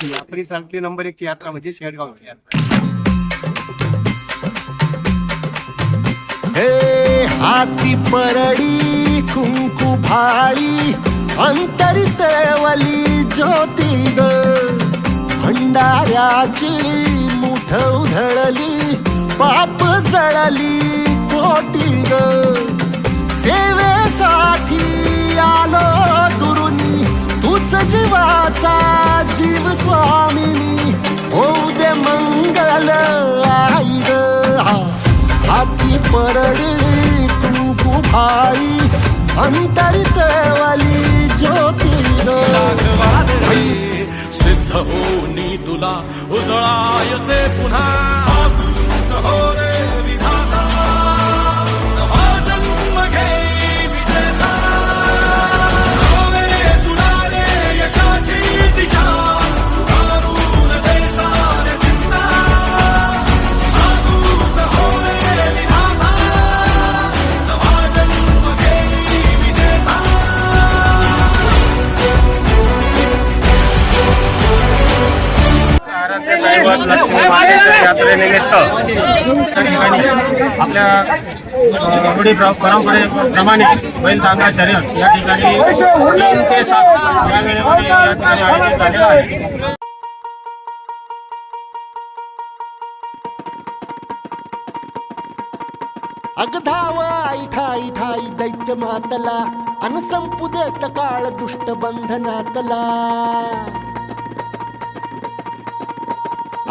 परिसरातली नंबर 1 यात्रा म्हणजे शेडगावची यात्रा. हे हाती परडी कुंकू भाळी अंतरित वली ज्योती ग भंडाऱ्याची मुठ उधळली पाप जळली कोटी ग सेवेसाठी आलो दुरुनी तूच जीवाचा जीव स्वामिनी होऊ दे मंगल आई ग हाती परडी कुंकू भाळी अंतरित वाली ज्योती सिद्ध होनी तुला उजळायचे पुन्हा हो रे विधाता नवा जन्म घे विजेता हो रे तुला रे यशाची दिशा कारून दे सारे चिंता साधूत हो रे विधाता नवा जन्म घे विजेता. आराध्य दैवत लक्ष्मी मातेच्या यात्रेनिमित्त त्या ठिकाणी आपल्या रूढी परंपरेप्रमाणे बैलदांडा शर्यत या ठिकाणी 3 ते 7 या वेळेमध्ये या ठिकाणी आयोजित झालेला आहे. अगधाव आई ठाई ठाई दैत्य मातला अन संपू देत काळ दुष्ट बंधनातला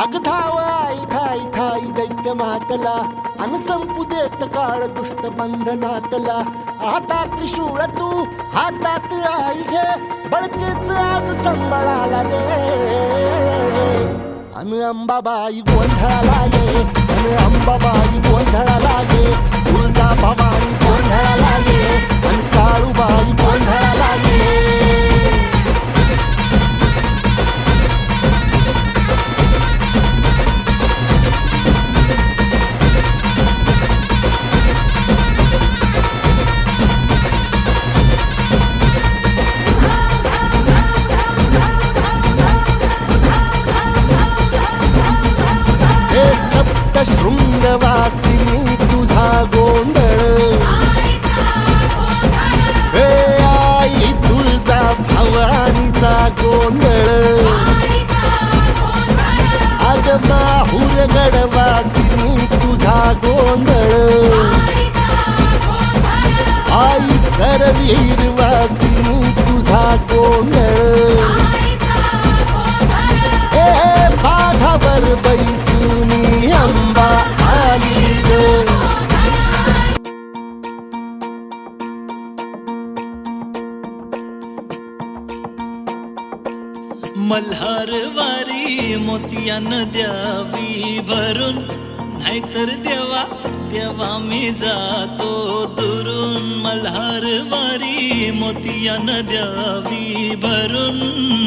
अगधाव आई ठाई ठाई दैत्य मातला अन संपू देत काळ दुष्ट बंधनातला हातात त्रिशूळ तू हातात आई घे बळतेच आज संबळाला दे अन अंबाबाई गोंधळाला ये अन अंबाबाई गोंधळाला ये तुळजा भवानी गोंधळाला ये अन काळूबाई गोंधळाला ये. शृंगवासिनी तुझा गोंधळ हे आई तुळजा भवानीचा गोंधळ अग माहूर गडवासिनी तुझा गोंधळ आई करवीर वासिनी तुझा गोंधळ हे बाघावर बैसुनी अंबा आली ग. मल्हारवारी मोतियान द्यावी भरून नाहीतर देवा देवा मी जातो दुरून मल्हारवारी मोतियान द्यावी भरून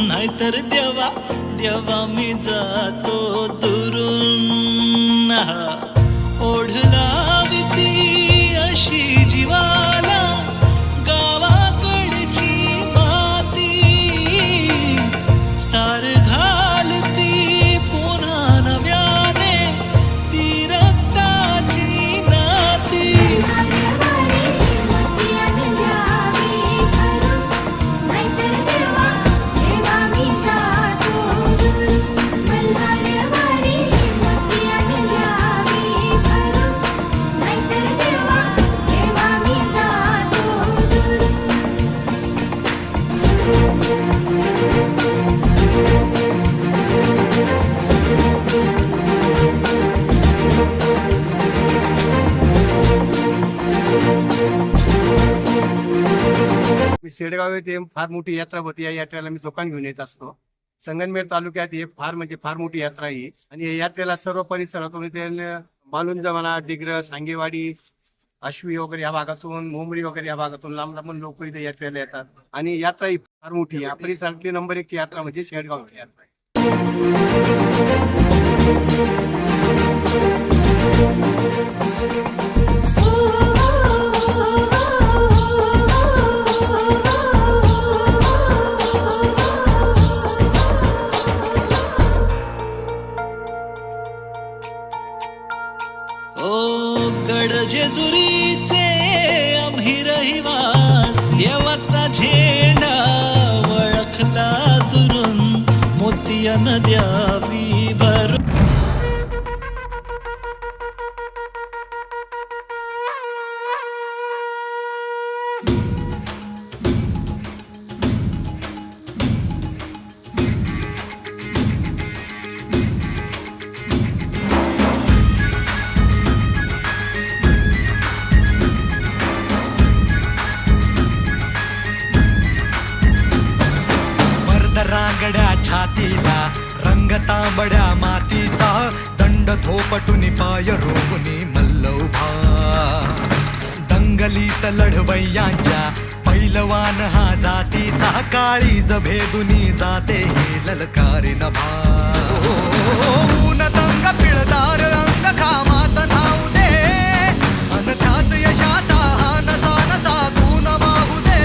नाहीतर देवा देवा मी जातो दुरून ओढला विती अशी जीवाला गावाकडची माती सार घालती पुन्हा नव्याने ती रक्ताची नाती. शेडगाव येथे फार मोठी यात्रा होती. या यात्रेला मी दुकान घेऊन येत असतो. संगमनेर तालुक्यात हे फार मोठी यात्रा आहे आणि या यात्रेला सर्व परिसरातून इथे मालुंज म्हणा, डिग्रस, सांगेवाडी, आश्वी वगैरे या भागातून, मोमरी वगैरे या भागातून लांब लांब लोक इथे यात्रेला येतात आणि यात्रा ही फार मोठी आहे. परिसरातली नंबर 1 यात्रा म्हणजे शेडगावची यात्रा गड जेजुरीचे आम्ही रहिवासी देवाचा झेंडा वळखला दुरून मोतिया नद्यावी भर रांगड्या छातीला रंग तांबड्या मातीचा दंड थोपटुनी पाय रोवुनी मल्लौभा दंगलीत लढवय्यांच्या पैलवान हा जातीचा काळीज भेदुनी जाते ही ललकारी नभा ऊन दंग पिळदार अंग घामात नाऊ दे अनथास यशाचा हा नसा नसा तू न वाहू दे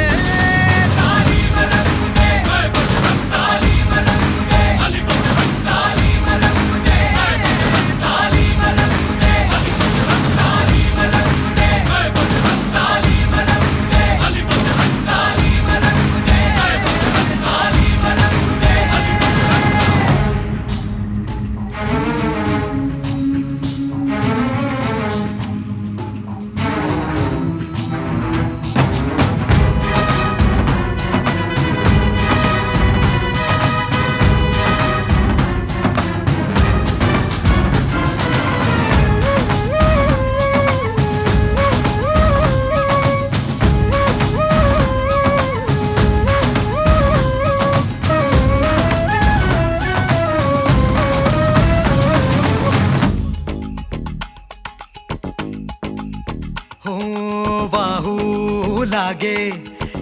लागे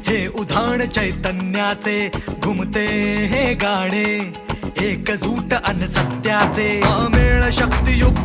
हे उधाण चैतन्याचे घुमते हे गाणे एकजूट अन सत्याचे अमेळ शक्तियुक्त